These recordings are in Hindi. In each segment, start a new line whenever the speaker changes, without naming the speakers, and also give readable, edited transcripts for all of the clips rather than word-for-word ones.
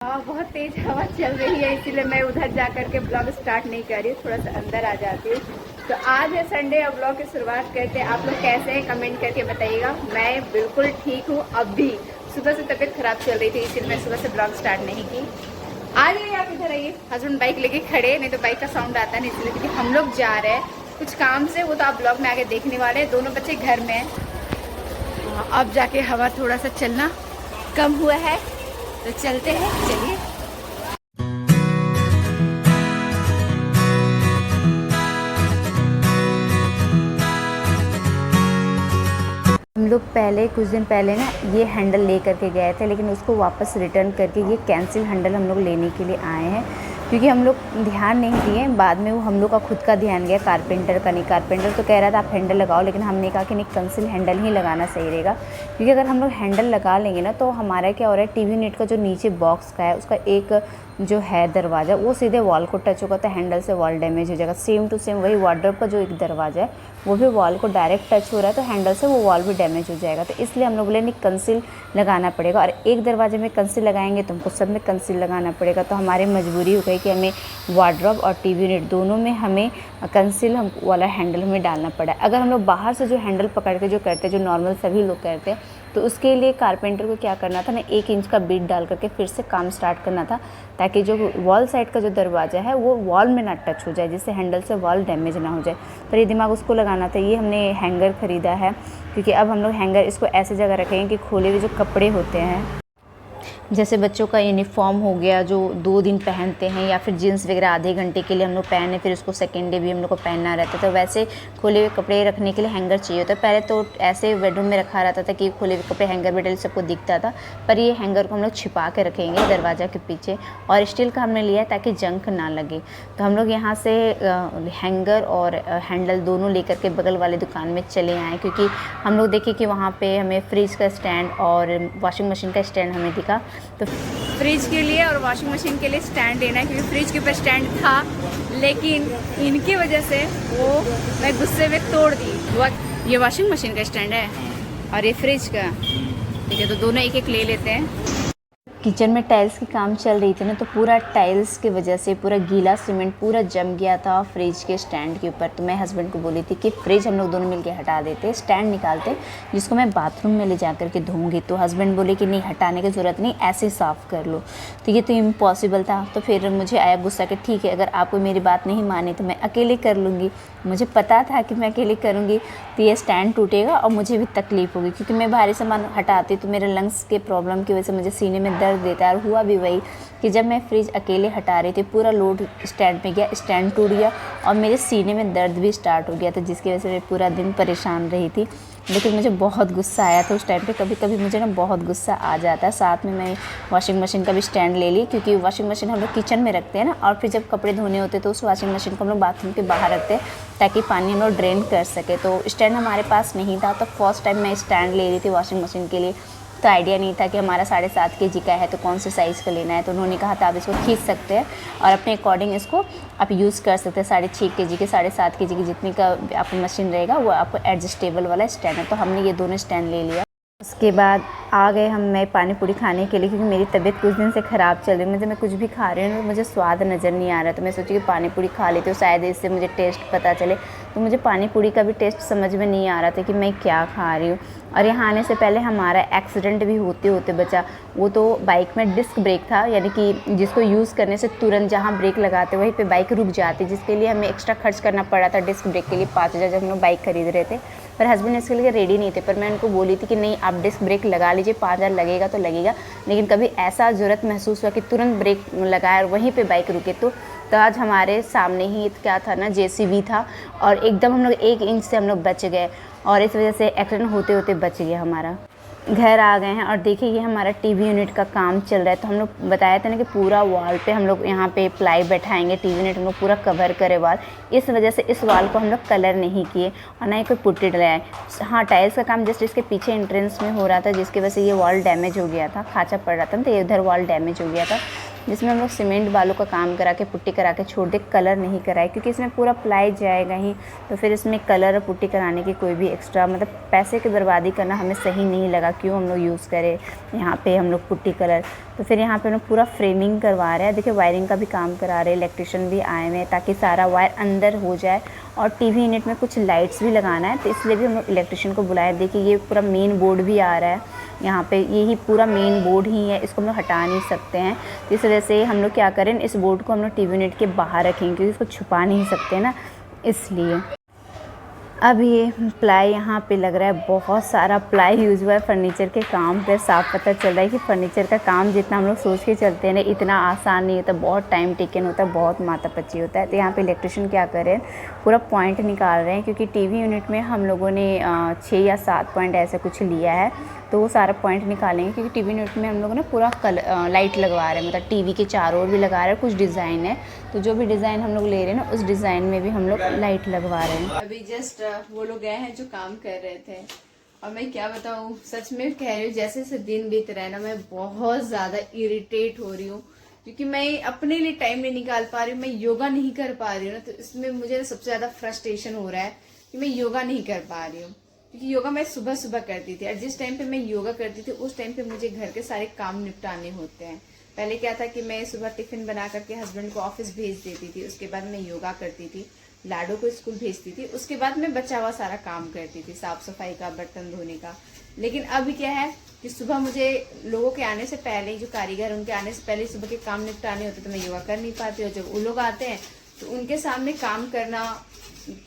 बहुत तेज हवा चल रही है, इसीलिए मैं उधर जा कर के ब्लॉग स्टार्ट नहीं कर रही हूँ, थोड़ा सा अंदर आ जाती हूँ। तो आज है संडे और ब्लॉग की शुरुआत करते हैं। आप लोग कैसे हैं कमेंट करके बताइएगा। मैं बिल्कुल ठीक हूँ। अभी सुबह से तबीयत खराब चल रही थी, इसीलिए मैं सुबह से ब्लॉग स्टार्ट नहीं की। आ जाइए आप इधर आइए। हस्बैंड बाइक लेके खड़े, नहीं तो बाइक का साउंड आता नहीं, इसलिए क्योंकि हम लोग जा रहे हैं कुछ काम से, वो तो आप ब्लॉग में आगे देखने वाले हैं। दोनों बच्चे घर में हैं। अब जाके हवा थोड़ा सा चलना कम हुआ है तो चलते हैं, चलिए। हम लोग पहले कुछ दिन पहले ना ये हैंडल ले करके गए थे, लेकिन उसको वापस रिटर्न करके ये कैंसिल हैंडल हम लोग लेने के लिए आए हैं, क्योंकि हम लोग ध्यान नहीं दिए। बाद में वो हम लोग का खुद का ध्यान गया, कारपेंटर का नहीं। कारपेंटर तो कह रहा था आप हैंडल लगाओ, लेकिन हमने कहा कि नहीं, कैंसिल हैंडल ही लगाना सही रहेगा, क्योंकि अगर हम लोग हैंडल लगा लेंगे ना तो हमारा क्या हो रहा है, टीवी यूनिट का जो नीचे बॉक्स का है उसका एक जो है दरवाज़ा, वो सीधे वॉल को टच होगा तो हैंडल से वॉल डैमेज हो जाएगा। सेम टू सेम वही वार्डरोब का जो एक दरवाज़ा है वो भी वॉल को डायरेक्ट टच हो रहा है तो हैंडल से वो वॉल भी डैमेज हो जाएगा। तो इसलिए हम लोग बोले नहीं, कंसील लगाना पड़ेगा, और एक दरवाजे में कंसील लगाएंगे तो हमको सब में कंसील लगाना पड़ेगा। तो हमारी मजबूरी हो गई कि हमें वार्डरोब और टीवी यूनिट दोनों में हमें कंसील वाला हैंडल हमें डालना पड़ा। अगर हम लोग बाहर से जो हैंडल पकड़ के जो करते, जो नॉर्मल सभी लोग करते हैं, तो उसके लिए कारपेंटर को क्या करना था ना, 1 इंच का बीट डाल करके फिर से काम स्टार्ट करना था, ताकि जो वॉल साइड का जो दरवाज़ा है वो वॉल में ना टच हो जाए, जिससे हैंडल से वॉल डैमेज ना हो जाए। पर ये दिमाग उसको लगाना था। ये हमने हैंगर ख़रीदा है, क्योंकि अब हम लोग हैंगर इसको ऐसे जगह रखेंगे कि खोले हुए जो कपड़े होते हैं, जैसे बच्चों का यूनिफॉर्म हो गया जो 2 दिन पहनते हैं, या फिर जीन्स वगैरह आधे घंटे के लिए हम लोग पहने, फिर उसको सेकेंड डे भी हम लोग को पहनना रहता है, तो वैसे खोले हुए कपड़े रखने के लिए हैंगर चाहिए होता है। पहले तो ऐसे बेडरूम में रखा रहता था कि खोले हुए कपड़े हैंगर में डल सबको दिखता था, पर ये हैंगर को हम लोग छिपा के रखेंगे दरवाज़ा के पीछे, और स्टील का हमने लिया है ताकि जंग ना लगे। तो हम लोग यहाँ से हैंगर और हैंडल दोनों लेकर के बगल वाले दुकान में चले आए, क्योंकि हम लोग देखे कि वहाँ पर हमें फ्रिज का स्टैंड और वॉशिंग मशीन का स्टैंड हमें दिखा। तो फ्रिज के लिए और वॉशिंग मशीन के लिए स्टैंड लेना है, क्योंकि फ्रिज के ऊपर स्टैंड था, लेकिन इनकी वजह से वो मैं गुस्से में तोड़ दी। ये वॉशिंग मशीन का स्टैंड है और ये फ्रिज का, ठीक है, तो दोनों एक एक ले लेते हैं। किचन में टाइल्स की काम चल रही थी ना, तो पूरा टाइल्स की वजह से पूरा गीला सीमेंट पूरा जम गया था फ्रिज के स्टैंड के ऊपर। तो मैं हस्बैंड को बोली थी कि फ्रिज हम लोग दोनों मिलके हटा देते, स्टैंड निकालते, जिसको मैं बाथरूम में ले जा करके धोऊंगी। तो हस्बैंड बोले कि नहीं, हटाने की ज़रूरत नहीं, ऐसे साफ़ कर लो। तो ये तो इम्पॉसिबल था। तो फिर मुझे आया गुस्सा कि ठीक है, अगर आपको मेरी बात नहीं मानी तो मैं अकेले कर लूँगी। मुझे पता था कि मैं अकेले करूँगी तो ये स्टैंड टूटेगा और मुझे भी तकलीफ़ होगी, क्योंकि मैं भारी सामान हटाती तो मेरे लंग्स के प्रॉब्लम की वजह से मुझे सीने में दर्द देता है। और हुआ भी वही कि जब मैं फ्रिज अकेले हटा रही थी, पूरा लोड स्टैंड पे गया, स्टैंड टूट गया और मेरे सीने में दर्द भी स्टार्ट हो गया था, जिसकी वजह से मैं पूरा दिन परेशान रही थी। लेकिन मुझे बहुत गुस्सा आया था उस टाइम पे। कभी कभी मुझे ना बहुत गुस्सा आ जाता है। साथ में मैं वॉशिंग मशीन का भी स्टैंड ले ली, क्योंकि वॉशिंग मशीन हम लोग किचन में रखते हैं ना, और फिर जब कपड़े धोने होते तो उस वॉशिंग मशीन को हम लोग बाथरूम के बाहर रखते हैं, ताकि पानी हम लोग ड्रेन कर सके। तो स्टैंड हमारे पास नहीं था, तो फर्स्ट टाइम मैं स्टैंड ले रही थी वॉशिंग मशीन के लिए। तो आइडिया नहीं था कि हमारा 7.5 kg का है तो कौन से साइज़ का लेना है। तो उन्होंने कहा था आप इसको खींच सकते हैं और अपने अकॉर्डिंग इसको आप यूज़ कर सकते हैं। 6.5 kg के 7.5 kg की जितनी का आपका मशीन रहेगा वो आपको एडजस्टेबल वाला स्टैंड है। तो हमने ये दोनों स्टैंड ले लिया। उसके बाद आ गए मैं पानी पूरी खाने के लिए, क्योंकि मेरी तबीयत कुछ दिन से ख़राब चल रही है। मैं कुछ भी खा रही हूँ मुझे स्वाद नज़र नहीं आ रहा, तो मैं सोची कि पानी पूरी खा लेती हूँ, शायद इससे मुझे टेस्ट पता चले। तो मुझे पानी पूरी का भी टेस्ट समझ में नहीं आ रहा था कि मैं क्या खा रही हूँ। और यहाँ आने से पहले हमारा एक्सीडेंट भी होते होते बचा। वो तो बाइक में डिस्क ब्रेक था, यानी कि जिसको यूज़ करने से तुरंत जहाँ ब्रेक लगाते वहीं पे बाइक रुक जाती, जिसके लिए हमें एक्स्ट्रा खर्च करना पड़ा था डिस्क ब्रेक के लिए 5,000 जब हम लोग बाइक खरीद रहे थे। पर हस्बैंड इसके लिए रेडी नहीं थे, पर मैं उनको बोली थी कि नहीं, आप डिस्क ब्रेक लगा लीजिए, 5,000 लगेगा तो लगेगा। लेकिन कभी ऐसा ज़रूरत महसूस हुआ कि तुरंत ब्रेक लगाया और वहीं पे बाइक रुके। तो आज हमारे सामने ही क्या था ना, जेसीबी था, और एकदम हम लोग 1 इंच से हम लोग बच गए, और इस वजह से एक्सीडेंट होते होते बच गया हमारा। घर आ गए हैं और देखिए ये हमारा टीवी यूनिट का काम चल रहा है। तो हम लोग बताया था ना कि पूरा वॉल पे हम लोग यहाँ पे प्लाई बैठाएंगे, टीवी यूनिट हम लोग पूरा कवर करे वॉल। इस वजह से इस वॉल को हम लोग कलर नहीं किए और ना ही कोई पुट्टी डलाए। हाँ, टाइल्स का काम जस्ट इसके पीछे एंट्रेंस में हो रहा था, जिसकी वजह से ये वॉल डैमेज हो गया था, खाँचा पड़ रहा था, तो ये उधर वॉल डैमेज हो गया था। जिसमें हम लोग सीमेंट बालू का काम करा के पुट्टी करा के छोड़ दे, कलर नहीं कराए, क्योंकि इसमें पूरा प्लाई जाएगा ही, तो फिर इसमें कलर और पुट्टी कराने की कोई भी एक्स्ट्रा मतलब पैसे की बर्बादी करना हमें सही नहीं लगा। क्यों हम लोग यूज़ करें यहाँ पे हम लोग पुट्टी कलर। तो फिर यहाँ पे हम लोग पूरा फ्रेमिंग करवा रहे हैं। देखिए वायरिंग का भी काम करा रहे हैं, इलेक्ट्रिशियन भी आए हुए हैं ताकि सारा वायर अंदर हो जाए। और टीवी यूनिट में कुछ लाइट्स भी लगाना है, तो इसलिए भी हम लोग इलेक्ट्रिशियन को बुलाए। देखिए ये पूरा मेन बोर्ड भी आ रहा है यहाँ पे, यही पूरा मेन बोर्ड ही है, इसको हम लोग हटा नहीं सकते हैं। तो इस वजह से हम लोग क्या करें, इस बोर्ड को हम लोग टीवी यूनिट के बाहर रखेंगे, क्योंकि इसको छुपा नहीं सकते ना, इसलिए। अब ये प्लाई यहाँ पे लग रहा है, बहुत सारा प्लाई यूज़ हुआ है फर्नीचर के काम पे। साफ पता चल रहा है कि फर्नीचर का काम जितना हम लोग सोच के चलते हैं ना, इतना आसान नहीं होता, बहुत टाइम टेकन होता है, बहुत माथापच्ची होता है। तो यहाँ पे इलेक्ट्रिशियन क्या कर रहे हैं, पूरा पॉइंट निकाल रहे हैं, क्योंकि टीवी यूनिट में हम लोगों ने 6 या 7 पॉइंट ऐसा कुछ लिया है, तो वो सारा पॉइंट निकालेंगे। क्योंकि टीवी यूनिट में हम लोगों ने पूरा लाइट लगवा रहे हैं, मतलब टीवी के चारों ओर भी लगा रहे हैं, कुछ डिज़ाइन है, तो जो भी डिज़ाइन हम लोग ले रहे हैं ना, उस डिज़ाइन में भी हम लोग लाइट लगवा रहे हैं।
अभी जस्ट वो लोग गए हैं जो काम कर रहे थे, और मैं क्या बताऊँ, सच में कह रही हूँ, जैसे जैसे दिन बीत रहा है ना, मैं बहुत ज़्यादा इरिटेट हो रही हूँ, क्योंकि मैं अपने लिए टाइम नहीं निकाल पा रही हूँ, मैं योगा नहीं कर पा रही हूँ ना। तो इसमें मुझे सबसे ज़्यादा फ्रस्ट्रेशन हो रहा है कि मैं योगा नहीं कर पा रही हूँ। क्योंकि योगा मैं सुबह सुबह करती थी, और जिस टाइम पे मैं योगा करती थी उस टाइम पे मुझे घर के सारे काम निपटाने होते हैं। पहले क्या था कि मैं सुबह टिफिन बना करके हस्बैंड को ऑफिस भेज देती थी, उसके बाद मैं योगा करती थी, लाडो को स्कूल भेजती थी, उसके बाद मैं बचा हुआ सारा काम करती थी, साफ सफाई का, बर्तन धोने का। लेकिन अभी क्या है कि सुबह मुझे लोगों के आने से पहले, जो कारीगर उनके आने से पहले सुबह के काम निपटाने होते, तो मैं योगा कर नहीं पाती। और जब वो लोग आते हैं तो उनके सामने काम करना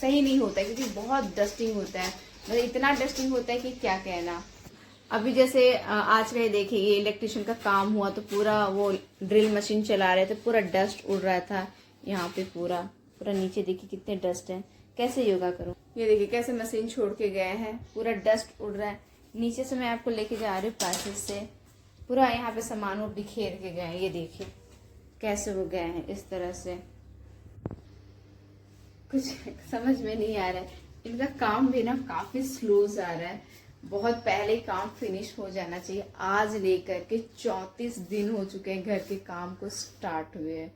सही नहीं होता है, क्योंकि बहुत डस्टिंग होता है, मतलब इतना डस्टिंग होता है कि क्या कहना। अभी जैसे आज रहे देखिए, ये इलेक्ट्रिशियन का काम हुआ तो पूरा वो ड्रिल मशीन चला रहे थे, पूरा डस्ट उड़ रहा था यहाँ पे, पूरा पूरा नीचे देखिए कितने डस्ट है, कैसे योगा करूँ। ये देखिए कैसे मशीन छोड़ के गए हैं, पूरा डस्ट उड़ रहा है नीचे से। मैं आपको लेके जा रही हूँ पासेज से, पूरा यहाँ पे सामान वो बिखेर के गए हैं, ये देखिए कैसे वो गए हैं इस तरह से। कुछ समझ में नहीं आ रहा है, इनका काम भी ना काफी स्लो जा रहा है, बहुत पहले काम फिनिश हो जाना चाहिए। आज लेकर के 34 दिन हो चुके हैं घर के काम को स्टार्ट हुए हैं,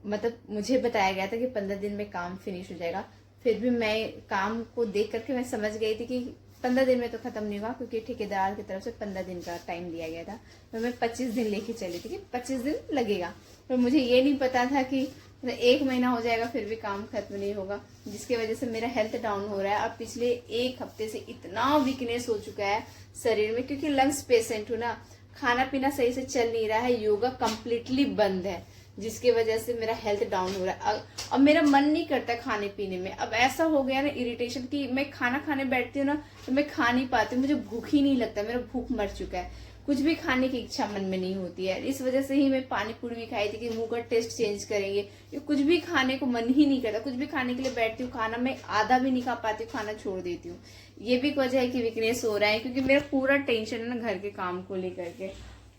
मतलब मुझे बताया गया था कि 15 दिन में काम फिनिश हो जाएगा। फिर भी मैं काम को देख करके मैं समझ गई थी कि 15 दिन में तो खत्म नहीं हुआ, क्योंकि ठेकेदार की तरफ से 15 दिन का टाइम दिया गया था, तो मैं 25 दिन लेके चली थी कि 25 दिन लगेगा। पर मुझे ये नहीं पता था कि 1 महीना हो जाएगा फिर भी काम खत्म नहीं होगा, जिसकी वजह से मेरा हेल्थ डाउन हो रहा है। अब पिछले 1 हफ्ते से इतना वीकनेस हो चुका है शरीर में, क्योंकि लंग्स पेशेंट हूँ ना, खाना पीना सही से चल नहीं रहा है, योगा कम्प्लीटली बंद है, जिसकी वजह से मेरा हेल्थ डाउन हो रहा है। अब मेरा मन नहीं करता खाने पीने में, अब ऐसा हो गया ना इरिटेशन कि मैं खाना खाने बैठती हूँ ना, तो मैं खा नहीं पाती हूँ, मुझे भूख ही नहीं लगता, मेरा भूख मर चुका है, कुछ भी खाने की इच्छा मन में नहीं होती है। इस वजह से ही मैं पानी पूरी भी खाई थी कि मुंह का टेस्ट चेंज करेंगे, ये कुछ भी खाने को मन ही नहीं करता। कुछ भी खाने के लिए बैठती हूँ, खाना मैं आधा भी नहीं खा पाती हूँ, खाना छोड़ देती हूँ। ये भी एक वजह है कि वीकनेस हो रहा है, क्योंकि मेरा पूरा टेंशन है ना घर के काम को लेकर के,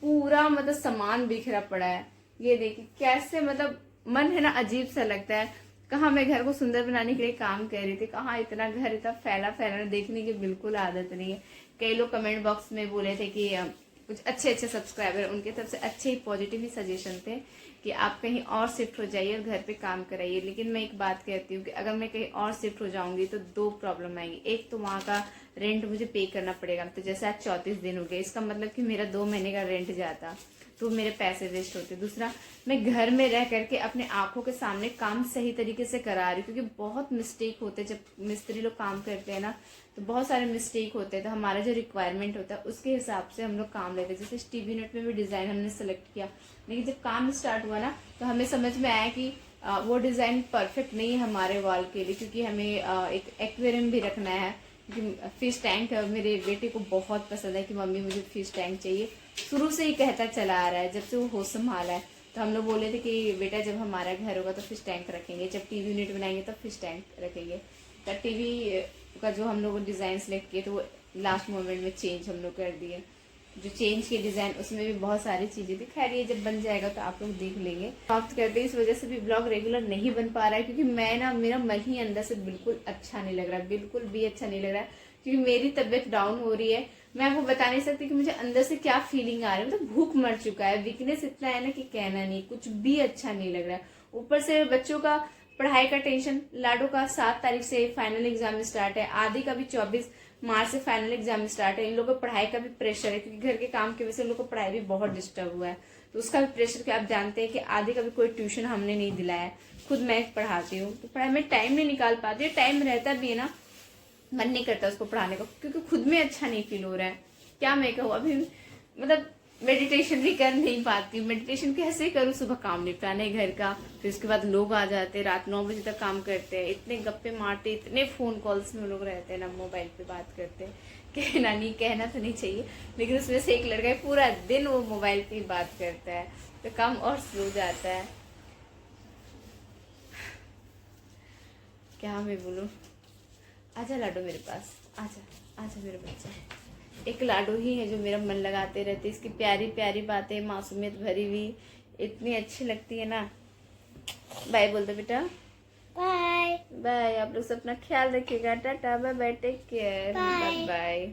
पूरा मतलब सामान बिखरा पड़ा है। ये देखिए कैसे, मतलब मन है ना अजीब सा लगता है। कहाँ मैं घर को सुंदर बनाने के लिए काम कर रही थी, कहाँ इतना घर इतना फैला फैला देखने की बिल्कुल आदत नहीं है। कई लोग कमेंट बॉक्स में बोले थे कि कुछ अच्छे अच्छे सब्सक्राइबर, उनके तरफ से अच्छे ही पॉजिटिव ही सजेशन थे कि आप कहीं और शिफ्ट हो जाइए और घर पे काम कराइए। लेकिन मैं एक बात कहती हूँ कि अगर मैं कहीं और शिफ्ट हो जाऊंगी तो 2 प्रॉब्लम आएंगी। एक तो वहाँ का रेंट मुझे पे करना पड़ेगा, तो जैसे आज 34 दिन हो गए, इसका मतलब कि मेरा 2 महीने का रेंट जाता, तो मेरे पैसे वेस्ट होते। दूसरा, मैं घर में रह करके अपने आंखों के सामने काम सही तरीके से करा रही हूँ, क्योंकि बहुत मिस्टेक होते हैं जब मिस्त्री लोग काम करते हैं ना, तो बहुत सारे मिस्टेक होते हैं। तो हमारा जो रिक्वायरमेंट होता है उसके हिसाब से हम लोग काम लेते हैं। जैसे टीवी यूनिट में भी डिज़ाइन हमने सेलेक्ट किया, लेकिन जब काम स्टार्ट हुआ ना तो हमें समझ में आया कि वो डिज़ाइन परफेक्ट नहीं है हमारे वॉल के लिए, क्योंकि हमें एक एक्वेरियम भी रखना है, क्योंकि फिश टैंक मेरे बेटे को बहुत पसंद है कि मम्मी मुझे फिश टैंक चाहिए, शुरू से ही कहता चला आ रहा है, जब से वो होश संभाला है। तो हम लोग बोले थे कि बेटा जब हमारा घर होगा तो फिश टैंक रखेंगे, जब टीवी यूनिट बनाएंगे तो फिश टैंक रखेंगे। तो टीवी का जो हम लोग डिज़ाइन सेलेक्ट किए तो वो लास्ट मोमेंट में चेंज हम लोग कर दिए। जो चेंज के डिज़ाइन उसमें भी बहुत सारी चीज़ें थी। खैर ये जब बन जाएगा तो आप लोग देख लेंगे। प्राप्त करते इस वजह से भी ब्लॉग रेगुलर नहीं बन पा रहा है, क्योंकि मैं ना, मेरा मन ही अंदर से बिल्कुल अच्छा नहीं लग रहा है, बिल्कुल भी अच्छा नहीं लग रहा है, क्योंकि मेरी तबीयत डाउन हो रही है। मैं आपको बता नहीं सकती कि मुझे अंदर से क्या फीलिंग आ रही है। मतलब भूख मर चुका है, वीकनेस इतना है ना कि कहना नहीं, कुछ भी अच्छा नहीं लग रहा है। ऊपर से बच्चों का पढ़ाई का टेंशन। लाडो का 7 तारीख से फाइनल एग्जाम स्टार्ट है, आदि का भी 24 मार्च से फाइनल एग्जाम स्टार्ट है। इन लोगों को पढ़ाई का भी प्रेशर है, क्योंकि घर के काम की वजह से इन लोगों को पढ़ाई भी बहुत डिस्टर्ब हुआ है। तो उसका भी प्रेशर, कि आप जानते हैं कि आदि का भी कोई ट्यूशन हमने नहीं दिलाया है, खुद मैं पढ़ाती हूँ। तो पढ़ाई में टाइम नहीं निकाल पाती है, टाइम रहता भी है ना, मन नहीं करता उसको पढ़ाने का, क्योंकि खुद में अच्छा नहीं फील हो रहा है। क्या मैं कहूँ, अभी मतलब मेडिटेशन भी कर नहीं पाती हूँ। मेडिटेशन कैसे करूँ, सुबह काम निपटाने घर का, फिर उसके बाद लोग आ जाते हैं, रात 9 बजे तक काम करते हैं, इतने गप्पे मारते, इतने फोन कॉल्स में लोग रहते हैं ना, मोबाइल पे बात करते हैं। कहना नहीं, कहना तो नहीं चाहिए, लेकिन उसमें से एक लड़का है पूरा दिन वो मोबाइल पे बात करता है, तो काम और स्लो जाता है। क्या मैं बोलूँ। आजा लाडो मेरे पास, आजा आजा मेरे बच्चा। एक लाडो ही है जो मेरा मन लगाते रहते, इसकी प्यारी प्यारी बातें मासूमियत भरी हुई इतनी अच्छी लगती है ना। बाय बोल दो बेटा। Bye bye. आप लोग सब अपना ख्याल रखिएगा। Tata bye bye, take care, bye bye.